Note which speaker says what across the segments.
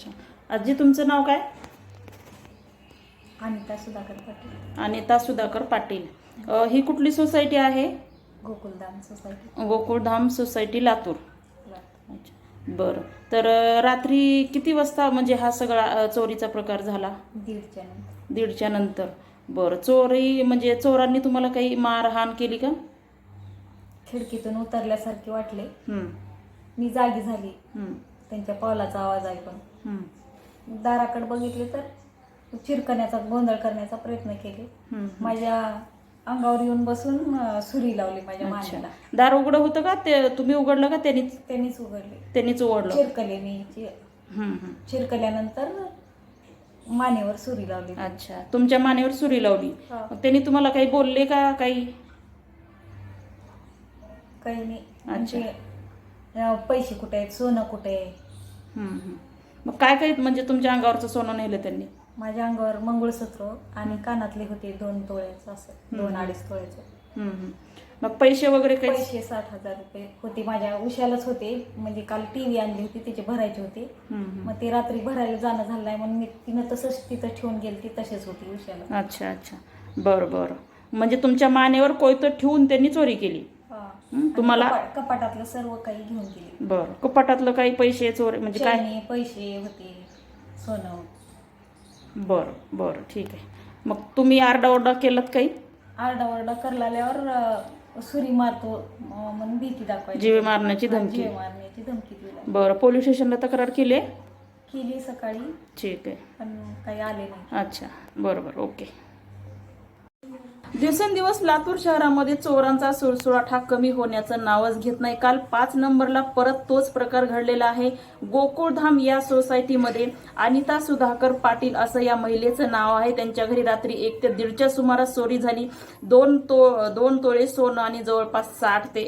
Speaker 1: अच्छा. आजी तुमचं नाव काय?
Speaker 2: अनिता सुधाकर पाटील.
Speaker 1: अनिता सुधाकर पाटील. ही कुठली सोसायटी आहे?
Speaker 2: गोकुलधाम सोसायटी.
Speaker 1: गोकुळधाम सोसायटी लातूर.
Speaker 2: लातूर.
Speaker 1: अच्छा. बरं. तर रात्री किती वाजता म्हणजे हा सगळा चोरीचा प्रकार झाला?
Speaker 2: 1:30च्या नंतर.
Speaker 1: 1:30च्या नंतर. बरं. चोरी म्हणजे चोरांनी तुम्हाला काही मारहाण केली का?
Speaker 2: खिडकीतून उतरल्यासारखे वाटले.
Speaker 1: हम्म.
Speaker 2: मी जागी झाली
Speaker 1: हम्म.
Speaker 2: त्यांच्या पावलाचा आवाज ऐकून.
Speaker 1: हम्म.
Speaker 2: दाराकडे बघितले तर चिरकण्याचा गोंधळ करण्याचा प्रयत्न केले.
Speaker 1: हम्म.
Speaker 2: माझ्या अंगावर येऊन बसून सुरी लावली माझ्या
Speaker 1: अच्छा.
Speaker 2: मानेला.
Speaker 1: दार उघडं होतं का? ते तुम्ही उघडलं का त्यांनीच?
Speaker 2: त्यांनीच उघडले.
Speaker 1: त्यांनीच उघडलं.
Speaker 2: चिरकले मी.
Speaker 1: हम्म.
Speaker 2: चिरकल्यानंतर मानेवर सुरी लावली.
Speaker 1: अच्छा. तुमच्या मानेवर सुरी लावली.
Speaker 2: हा.
Speaker 1: मग त्यांनी तुम्हाला काही बोलले का? काही
Speaker 2: नाही.
Speaker 1: अच्छा.
Speaker 2: म्हणजे पैसे कुठे आहेत, सोनं कुठे आहे.
Speaker 1: हम्म. मग काय काय म्हणजे तुमच्या अंगावरचं सोनं नेलं त्यांनी?
Speaker 2: माझ्या अंगावर मंगळसूत्र आणि कानातले होते 2 तोळ्याचं, असं 2-2.5 तोळ्याचं.
Speaker 1: हम्म. मग पैसे वगैरे काही?
Speaker 2: पैसे 60,000 रुपये होते माझ्या उशालाच होते. म्हणजे काल टीव्ही आणली होती, तिचे भरायचे होते. मग ते रात्री भरायला जाणं झालं नाही म्हणून मी तिनं तसंच तिथं ठेवून गेली. ती तसेच होती उशाला.
Speaker 1: अच्छा. अच्छा. बरं बरं. म्हणजे तुमच्या मानेवर कोयतं ठेवून त्यांनी चोरी केली? तुम्हाला
Speaker 2: कपाटातलं सर्व काही घेऊन गेले.
Speaker 1: बरं. कपाटातलं काही पैसे चोरी म्हणजे काय?
Speaker 2: चैनी, पैसे होते, सोनं.
Speaker 1: बरं बरं. ठीक आहे. मग तुम्ही आरडाओरडा केलात काही?
Speaker 2: आरडाओरडा करल्यावर सुरी मारतो म्हणून भीती दाखवायची.
Speaker 1: जीवे मारण्याची धमकी?
Speaker 2: जीवे मारण्याची धमकी दिली.
Speaker 1: बरं. पोलीस स्टेशनला तक्रार केली आहे?
Speaker 2: केली सकाळी.
Speaker 1: ठीक आहे.
Speaker 2: पण काही आले नाही.
Speaker 1: अच्छा. बरोबर. ओके. दिवसेंदिवस लातूर शहरामध्ये चोरांचा सुळसुळाट हा कमी होण्याचं नावच घेत नाही. काल 5 नंबरला परत तोच प्रकार घडलेला आहे. गोकुळधाम या सोसायटीमध्ये अनिता सुधाकर पाटील असं या महिलेचं नाव आहे. त्यांच्या घरी रात्री 1 ते 1:30च्या सुमारास चोरी झाली. 2 तोळे सोनं आणि जवळपास 60 ते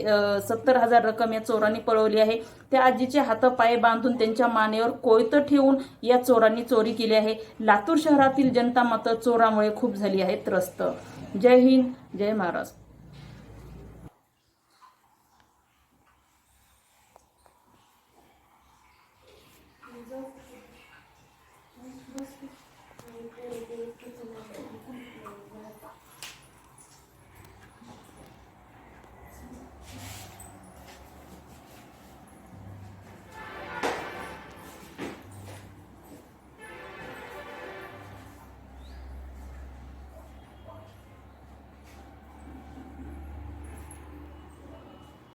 Speaker 1: 70,000 रक्कम या चोरांनी पळवली आहे. त्या आजीचे हातपाय बांधून त्यांच्या मानेवर कोयतं ठेवून या चोरांनी चोरी केली आहे. लातूर शहरातील जनता मात्र चोरामुळे खूप झाली आहे त्रस्त. जय हिंद, जय महाराष्ट्र.